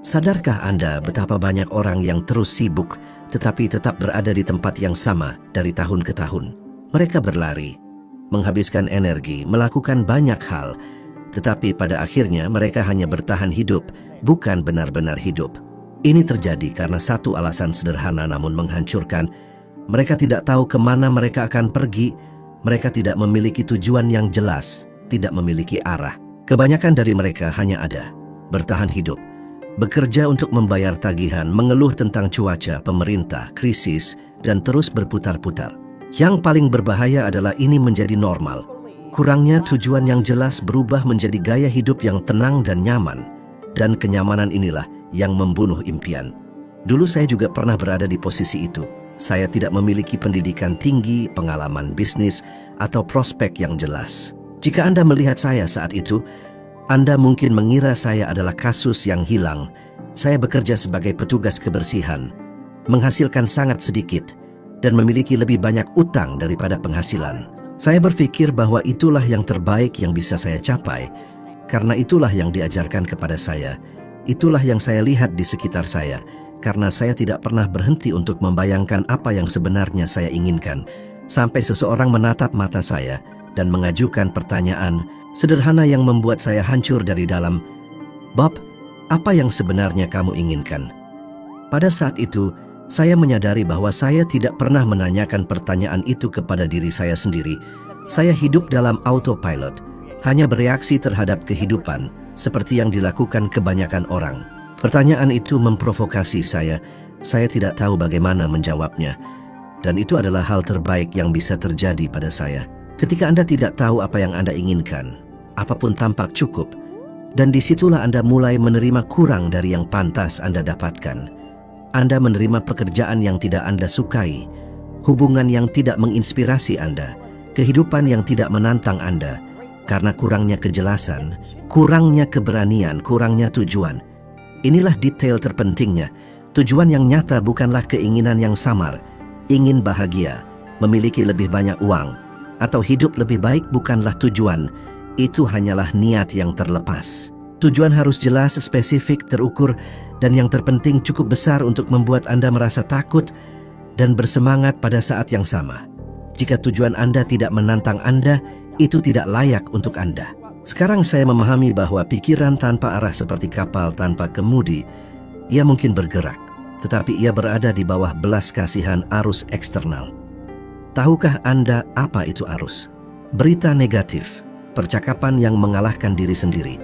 Sadarkah Anda betapa banyak orang yang terus sibuk tetapi tetap berada di tempat yang sama dari tahun ke tahun? Mereka berlari, menghabiskan energi, melakukan banyak hal, tetapi pada akhirnya mereka hanya bertahan hidup, bukan benar-benar hidup. Ini terjadi karena satu alasan sederhana namun menghancurkan. Mereka tidak tahu kemana mereka akan pergi, mereka tidak memiliki tujuan yang jelas, tidak memiliki arah. Kebanyakan dari mereka hanya ada, bertahan hidup, bekerja untuk membayar tagihan, mengeluh tentang cuaca, pemerintah, krisis, dan terus berputar-putar. Yang paling berbahaya adalah ini menjadi normal. Kurangnya tujuan yang jelas berubah menjadi gaya hidup yang tenang dan nyaman. Dan kenyamanan inilah yang membunuh impian. Dulu saya juga pernah berada di posisi itu. Saya tidak memiliki pendidikan tinggi, pengalaman bisnis, atau prospek yang jelas. Jika Anda melihat saya saat itu, Anda mungkin mengira saya adalah kasus yang hilang. Saya bekerja sebagai petugas kebersihan, menghasilkan sangat sedikit, dan memiliki lebih banyak utang daripada penghasilan. Saya berpikir bahwa itulah yang terbaik yang bisa saya capai, karena itulah yang diajarkan kepada saya. Itulah yang saya lihat di sekitar saya, karena saya tidak pernah berhenti untuk membayangkan apa yang sebenarnya saya inginkan, sampai seseorang menatap mata saya dan mengajukan pertanyaan sederhana yang membuat saya hancur dari dalam. "Bob, apa yang sebenarnya kamu inginkan?" Pada saat itu, saya menyadari bahwa saya tidak pernah menanyakan pertanyaan itu kepada diri saya sendiri. Saya hidup dalam autopilot, hanya bereaksi terhadap kehidupan, seperti yang dilakukan kebanyakan orang. Pertanyaan itu memprovokasi saya tidak tahu bagaimana menjawabnya. Dan itu adalah hal terbaik yang bisa terjadi pada saya. Ketika Anda tidak tahu apa yang Anda inginkan, apapun tampak cukup, dan disitulah Anda mulai menerima kurang dari yang pantas Anda dapatkan. Anda menerima pekerjaan yang tidak Anda sukai, hubungan yang tidak menginspirasi Anda, kehidupan yang tidak menantang Anda, karena kurangnya kejelasan, kurangnya keberanian, kurangnya tujuan. Inilah detail terpentingnya. Tujuan yang nyata bukanlah keinginan yang samar, ingin bahagia, memiliki lebih banyak uang, atau hidup lebih baik bukanlah tujuan. Itu hanyalah niat yang terlepas. Tujuan harus jelas, spesifik, terukur, dan yang terpenting cukup besar untuk membuat Anda merasa takut dan bersemangat pada saat yang sama. Jika tujuan Anda tidak menantang Anda, itu tidak layak untuk Anda. Sekarang saya memahami bahwa pikiran tanpa arah seperti kapal tanpa kemudi, ia mungkin bergerak, tetapi ia berada di bawah belas kasihan arus eksternal. Tahukah Anda apa itu arus? Berita negatif, percakapan yang mengalahkan diri sendiri,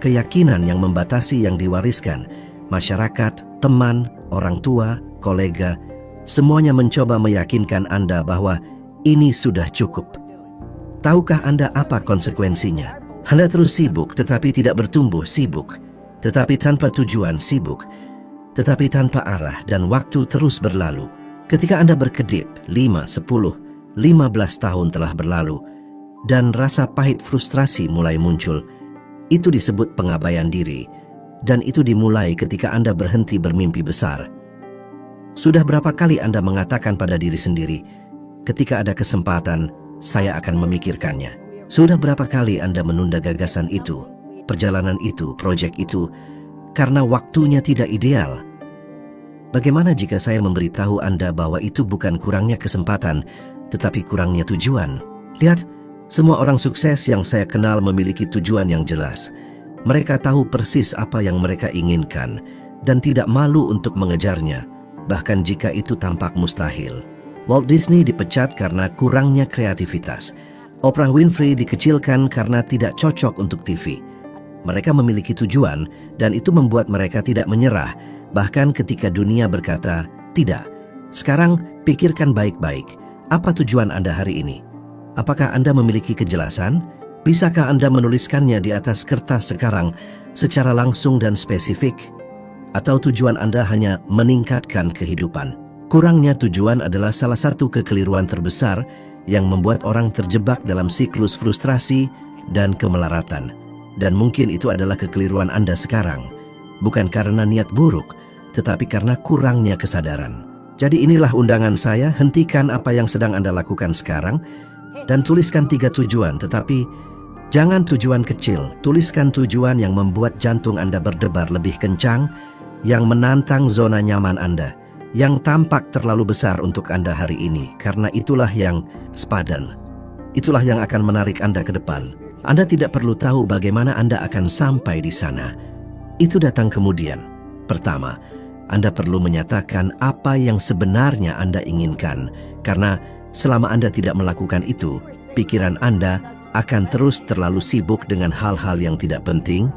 keyakinan yang membatasi yang diwariskan, masyarakat, teman, orang tua, kolega, semuanya mencoba meyakinkan Anda bahwa ini sudah cukup. Tahukah Anda apa konsekuensinya? Anda terus sibuk tetapi tidak bertumbuh, sibuk tetapi tanpa tujuan, sibuk tetapi tanpa arah, dan waktu terus berlalu. Ketika Anda berkedip, 5, 10, 15 tahun telah berlalu, dan rasa pahit frustrasi mulai muncul. Itu disebut pengabaian diri, dan itu dimulai ketika Anda berhenti bermimpi besar. Sudah berapa kali Anda mengatakan pada diri sendiri, ketika ada kesempatan, saya akan memikirkannya. Sudah berapa kali Anda menunda gagasan itu, perjalanan itu, proyek itu, karena waktunya tidak ideal? Bagaimana jika saya memberitahu Anda bahwa itu bukan kurangnya kesempatan, tetapi kurangnya tujuan? Lihat, semua orang sukses yang saya kenal memiliki tujuan yang jelas. Mereka tahu persis apa yang mereka inginkan dan tidak malu untuk mengejarnya, bahkan jika itu tampak mustahil. Walt Disney dipecat karena kurangnya kreativitas. Oprah Winfrey dikecilkan karena tidak cocok untuk TV. Mereka memiliki tujuan dan itu membuat mereka tidak menyerah, bahkan ketika dunia berkata, tidak. Sekarang pikirkan baik-baik, apa tujuan Anda hari ini? Apakah Anda memiliki kejelasan? Bisakah Anda menuliskannya di atas kertas sekarang secara langsung dan spesifik? Atau tujuan Anda hanya meningkatkan kehidupan? Kurangnya tujuan adalah salah satu kekeliruan terbesar yang membuat orang terjebak dalam siklus frustrasi dan kemelaratan. Dan mungkin itu adalah kekeliruan Anda sekarang. Bukan karena niat buruk, tetapi karena kurangnya kesadaran. Jadi inilah undangan saya, hentikan apa yang sedang Anda lakukan sekarang dan tuliskan 3 tujuan, tetapi Jangan tujuan kecil, tuliskan tujuan yang membuat jantung Anda berdebar lebih kencang, yang menantang zona nyaman Anda, yang tampak terlalu besar untuk Anda hari ini, karena itulah yang sepadan. Itulah yang akan menarik Anda ke depan. Anda tidak perlu tahu bagaimana Anda akan sampai di sana. Itu datang kemudian. Pertama, Anda perlu menyatakan apa yang sebenarnya Anda inginkan, karena selama Anda tidak melakukan itu, pikiran Anda akan terus terlalu sibuk dengan hal-hal yang tidak penting,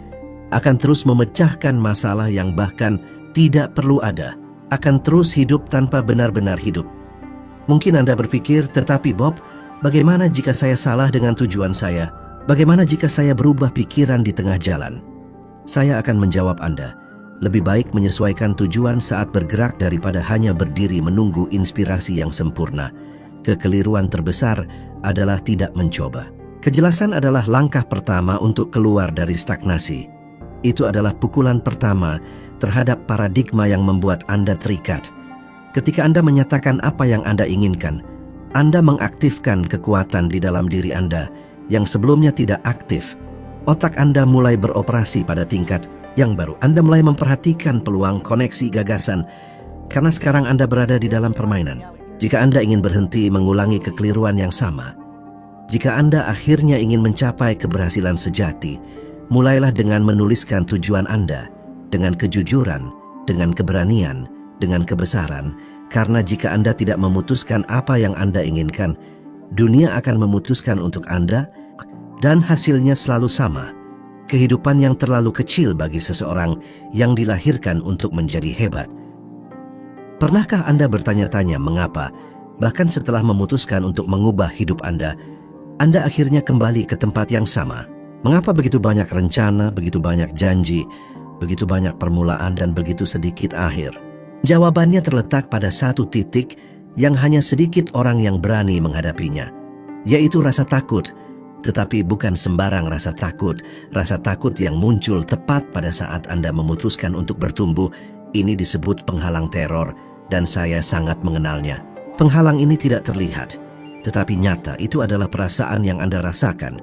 akan terus memecahkan masalah yang bahkan tidak perlu ada, akan terus hidup tanpa benar-benar hidup. Mungkin Anda berpikir, tetapi Bob, bagaimana jika saya salah dengan tujuan saya? Bagaimana jika saya berubah pikiran di tengah jalan? Saya akan menjawab Anda, lebih baik menyesuaikan tujuan saat bergerak daripada hanya berdiri menunggu inspirasi yang sempurna. Kekeliruan terbesar adalah tidak mencoba. Kejelasan adalah langkah pertama untuk keluar dari stagnasi. Itu adalah pukulan pertama terhadap paradigma yang membuat Anda terikat. Ketika Anda menyatakan apa yang Anda inginkan, Anda mengaktifkan kekuatan di dalam diri Anda yang sebelumnya tidak aktif. Otak Anda mulai beroperasi pada tingkat yang baru. Anda mulai memperhatikan peluang koneksi gagasan, karena sekarang Anda berada di dalam permainan. Jika Anda ingin berhenti mengulangi kekeliruan yang sama, jika Anda akhirnya ingin mencapai keberhasilan sejati, mulailah dengan menuliskan tujuan Anda, dengan kejujuran, dengan keberanian, dengan kebesaran, karena jika Anda tidak memutuskan apa yang Anda inginkan, dunia akan memutuskan untuk Anda, dan hasilnya selalu sama. Kehidupan yang terlalu kecil bagi seseorang yang dilahirkan untuk menjadi hebat. Pernahkah Anda bertanya-tanya mengapa, bahkan setelah memutuskan untuk mengubah hidup Anda akhirnya kembali ke tempat yang sama? Mengapa begitu banyak rencana, begitu banyak janji, begitu banyak permulaan, dan begitu sedikit akhir? Jawabannya terletak pada satu titik yang hanya sedikit orang yang berani menghadapinya, yaitu rasa takut. Tetapi bukan sembarang rasa takut yang muncul tepat pada saat Anda memutuskan untuk bertumbuh. Ini disebut penghalang teror, dan saya sangat mengenalnya. Penghalang ini tidak terlihat, tetapi nyata. Itu adalah perasaan yang Anda rasakan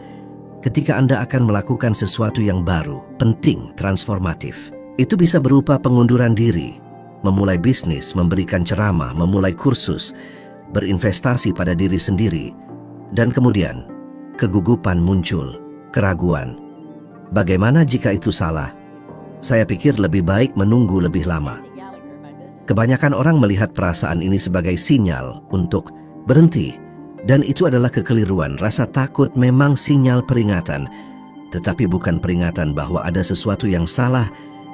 ketika Anda akan melakukan sesuatu yang baru, penting, transformatif. Itu bisa berupa pengunduran diri, memulai bisnis, memberikan ceramah, memulai kursus, berinvestasi pada diri sendiri, dan kemudian kegugupan muncul, keraguan. Bagaimana jika itu salah? Saya pikir lebih baik menunggu lebih lama. Kebanyakan orang melihat perasaan ini sebagai sinyal untuk berhenti. Dan itu adalah kekeliruan. Rasa takut memang sinyal peringatan, tetapi bukan peringatan bahwa ada sesuatu yang salah.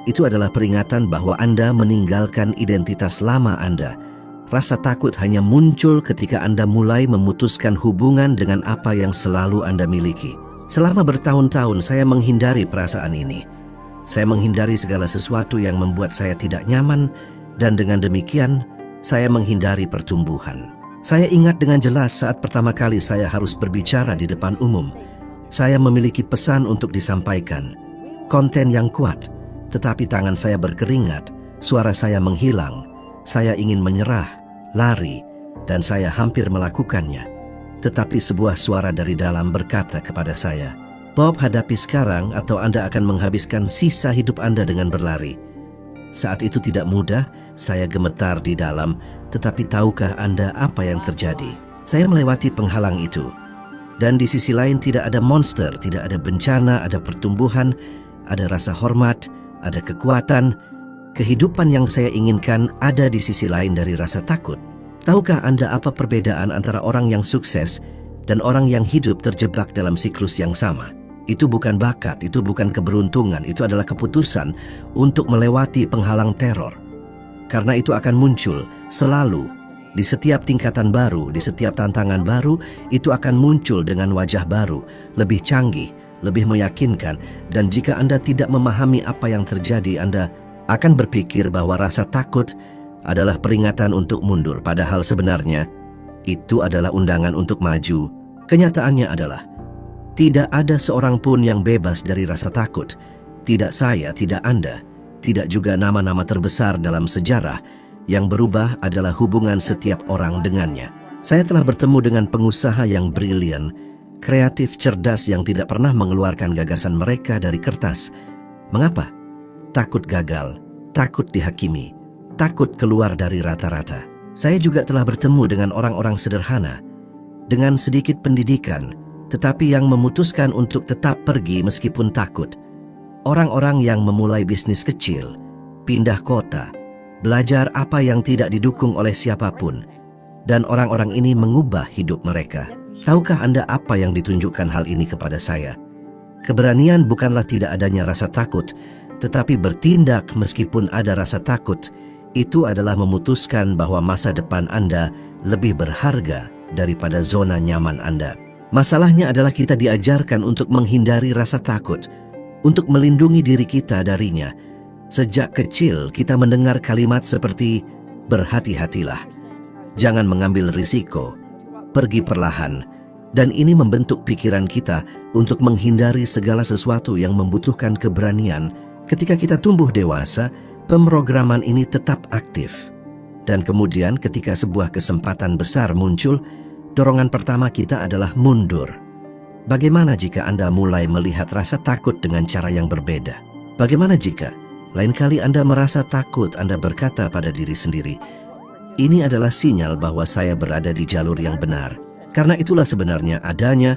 Itu adalah peringatan bahwa Anda meninggalkan identitas lama Anda. Rasa takut hanya muncul ketika Anda mulai memutuskan hubungan dengan apa yang selalu Anda miliki. Selama bertahun-tahun saya menghindari perasaan ini. Saya menghindari segala sesuatu yang membuat saya tidak nyaman, dan dengan demikian saya menghindari pertumbuhan. Saya ingat dengan jelas saat pertama kali saya harus berbicara di depan umum. Saya memiliki pesan untuk disampaikan, konten yang kuat, tetapi tangan saya berkeringat, suara saya menghilang. Saya ingin menyerah, lari, dan saya hampir melakukannya. Tetapi sebuah suara dari dalam berkata kepada saya, "Bob, hadapi sekarang atau Anda akan menghabiskan sisa hidup Anda dengan berlari." Saat itu tidak mudah, saya gemetar di dalam, tetapi tahukah Anda apa yang terjadi? Saya melewati penghalang itu. Dan di sisi lain tidak ada monster, tidak ada bencana, ada pertumbuhan, ada rasa hormat, ada kekuatan. Kehidupan yang saya inginkan ada di sisi lain dari rasa takut. Tahukah Anda apa perbedaan antara orang yang sukses dan orang yang hidup terjebak dalam siklus yang sama? Itu bukan bakat, itu bukan keberuntungan, itu adalah keputusan untuk melewati penghalang teror. Karena itu akan muncul selalu, di setiap tingkatan baru, di setiap tantangan baru, itu akan muncul dengan wajah baru, lebih canggih, lebih meyakinkan. Dan jika Anda tidak memahami apa yang terjadi, Anda akan berpikir bahwa rasa takut adalah peringatan untuk mundur. Padahal sebenarnya, itu adalah undangan untuk maju. Kenyataannya adalah, tidak ada seorang pun yang bebas dari rasa takut. Tidak saya, tidak Anda, tidak juga nama-nama terbesar dalam sejarah. Yang berubah adalah hubungan setiap orang dengannya. Saya telah bertemu dengan pengusaha yang brilian, kreatif, cerdas yang tidak pernah mengeluarkan gagasan mereka dari kertas. Mengapa? Takut gagal, takut dihakimi, takut keluar dari rata-rata. Saya juga telah bertemu dengan orang-orang sederhana, dengan sedikit pendidikan, tetapi yang memutuskan untuk tetap pergi meskipun takut. Orang-orang yang memulai bisnis kecil, pindah kota, belajar apa yang tidak didukung oleh siapapun, dan orang-orang ini mengubah hidup mereka. Tahukah Anda apa yang ditunjukkan hal ini kepada saya? Keberanian bukanlah tidak adanya rasa takut, tetapi bertindak meskipun ada rasa takut. Itu adalah memutuskan bahwa masa depan Anda lebih berharga daripada zona nyaman Anda. Masalahnya adalah kita diajarkan untuk menghindari rasa takut, untuk melindungi diri kita darinya. Sejak kecil kita mendengar kalimat seperti berhati-hatilah, jangan mengambil risiko, pergi perlahan, dan ini membentuk pikiran kita untuk menghindari segala sesuatu yang membutuhkan keberanian. Ketika kita tumbuh dewasa, pemrograman ini tetap aktif. Dan kemudian ketika sebuah kesempatan besar muncul, dorongan pertama kita adalah mundur. Bagaimana jika Anda mulai melihat rasa takut dengan cara yang berbeda? Bagaimana jika lain kali Anda merasa takut, Anda berkata pada diri sendiri, ini adalah sinyal bahwa saya berada di jalur yang benar. Karena itulah sebenarnya adanya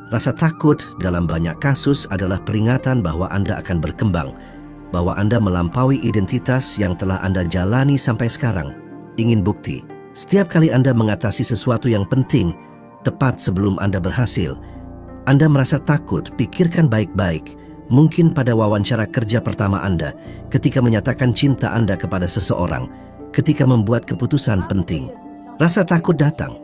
rasa takut dalam banyak kasus adalah peringatan bahwa Anda akan berkembang, bahwa Anda melampaui identitas yang telah Anda jalani sampai sekarang. Ingin bukti? Setiap kali Anda mengatasi sesuatu yang penting, tepat sebelum Anda berhasil, Anda merasa takut, pikirkan baik-baik. Mungkin pada wawancara kerja pertama Anda, ketika menyatakan cinta Anda kepada seseorang, ketika membuat keputusan penting. Rasa takut datang,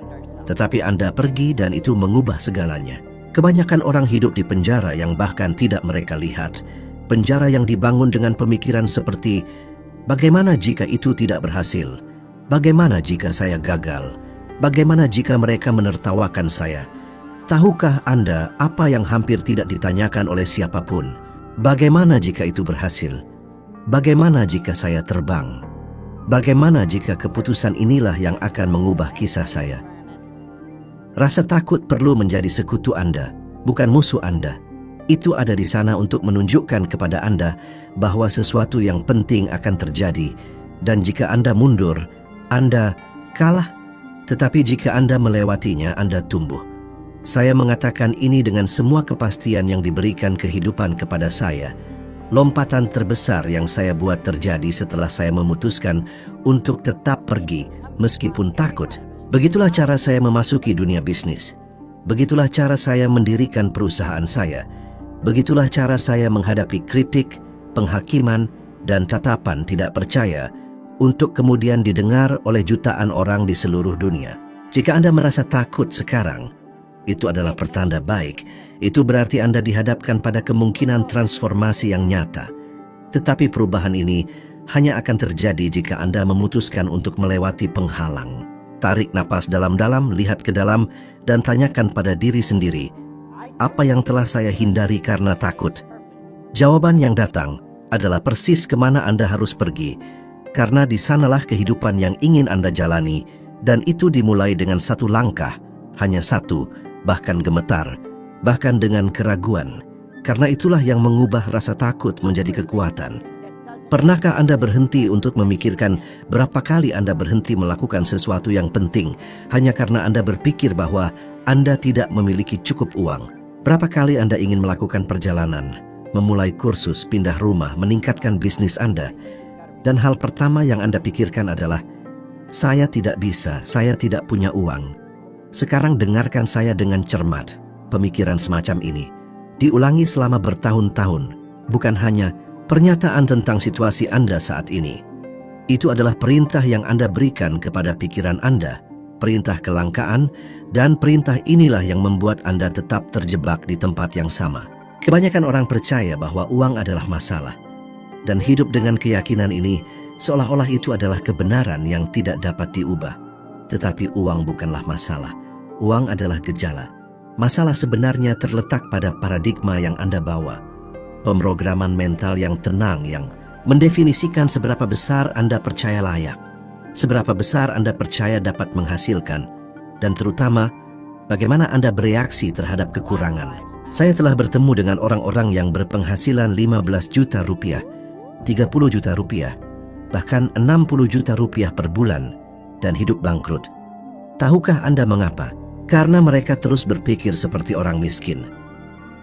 tetapi Anda pergi dan itu mengubah segalanya. Kebanyakan orang hidup di penjara yang bahkan tidak mereka lihat. Penjara yang dibangun dengan pemikiran seperti, bagaimana jika itu tidak berhasil? Bagaimana jika saya gagal? Bagaimana jika mereka menertawakan saya? Tahukah Anda apa yang hampir tidak ditanyakan oleh siapapun? Bagaimana jika itu berhasil? Bagaimana jika saya terbang? Bagaimana jika keputusan inilah yang akan mengubah kisah saya? Rasa takut perlu menjadi sekutu Anda, bukan musuh Anda. Itu ada di sana untuk menunjukkan kepada Anda bahwa sesuatu yang penting akan terjadi. Dan jika Anda mundur, Anda kalah. Tetapi jika Anda melewatinya, Anda tumbuh. Saya mengatakan ini dengan semua kepastian yang diberikan kehidupan kepada saya. Lompatan terbesar yang saya buat terjadi setelah saya memutuskan untuk tetap pergi meskipun takut. Begitulah cara saya memasuki dunia bisnis. Begitulah cara saya mendirikan perusahaan saya. Begitulah cara saya menghadapi kritik, penghakiman, dan tatapan tidak percaya untuk kemudian didengar oleh jutaan orang di seluruh dunia. Jika Anda merasa takut sekarang, itu adalah pertanda baik. Itu berarti Anda dihadapkan pada kemungkinan transformasi yang nyata. Tetapi perubahan ini hanya akan terjadi jika Anda memutuskan untuk melewati penghalang. Tarik napas dalam-dalam, lihat ke dalam, dan tanyakan pada diri sendiri, apa yang telah saya hindari karena takut? Jawaban yang datang adalah persis kemana Anda harus pergi, karena di sanalah kehidupan yang ingin Anda jalani, dan itu dimulai dengan satu langkah, hanya satu, bahkan gemetar, bahkan dengan keraguan. Karena itulah yang mengubah rasa takut menjadi kekuatan. Pernahkah Anda berhenti untuk memikirkan berapa kali Anda berhenti melakukan sesuatu yang penting hanya karena Anda berpikir bahwa Anda tidak memiliki cukup uang? Berapa kali Anda ingin melakukan perjalanan, memulai kursus, pindah rumah, meningkatkan bisnis Anda, dan hal pertama yang Anda pikirkan adalah, saya tidak bisa, saya tidak punya uang. Sekarang dengarkan saya dengan cermat. Pemikiran semacam ini diulangi selama bertahun-tahun, bukan hanya pernyataan tentang situasi Anda saat ini. Itu adalah perintah yang Anda berikan kepada pikiran Anda, perintah kelangkaan, dan perintah inilah yang membuat Anda tetap terjebak di tempat yang sama. Kebanyakan orang percaya bahwa uang adalah masalah, dan hidup dengan keyakinan ini seolah-olah itu adalah kebenaran yang tidak dapat diubah. Tetapi uang bukanlah masalah. Uang adalah gejala. Masalah sebenarnya terletak pada paradigma yang Anda bawa. Pemrograman mental yang tenang yang mendefinisikan seberapa besar Anda percaya layak, seberapa besar Anda percaya dapat menghasilkan, dan terutama Bagaimana Anda bereaksi terhadap kekurangan? Saya telah bertemu dengan orang-orang yang berpenghasilan 15 juta rupiah, 30 juta rupiah, bahkan 60 juta rupiah per bulan dan hidup bangkrut. Tahukah Anda mengapa? Karena mereka terus berpikir seperti orang miskin.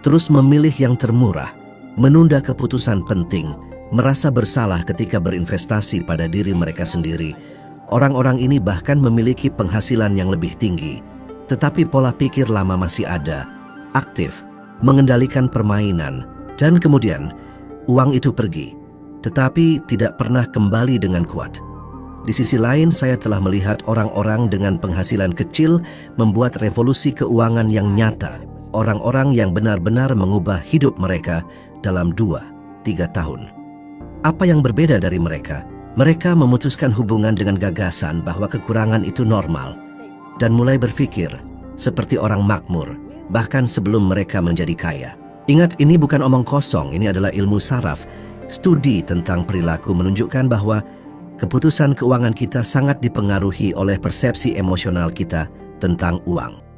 Terus memilih yang termurah, menunda keputusan penting, merasa bersalah ketika berinvestasi pada diri mereka sendiri. Orang-orang ini bahkan memiliki penghasilan yang lebih tinggi, tetapi pola pikir lama masih ada, aktif, mengendalikan permainan, dan kemudian uang itu pergi, tetapi tidak pernah kembali dengan kuat. Di sisi lain, saya telah melihat orang-orang dengan penghasilan kecil membuat revolusi keuangan yang nyata, orang-orang yang benar-benar mengubah hidup mereka dalam 2-3 tahun. Apa yang berbeda dari mereka? Mereka memutuskan hubungan dengan gagasan bahwa kekurangan itu normal dan mulai berpikir seperti orang makmur, bahkan sebelum mereka menjadi kaya. Ingat, ini bukan omong kosong, ini adalah ilmu saraf. Studi tentang perilaku menunjukkan bahwa keputusan keuangan kita sangat dipengaruhi oleh persepsi emosional kita tentang uang.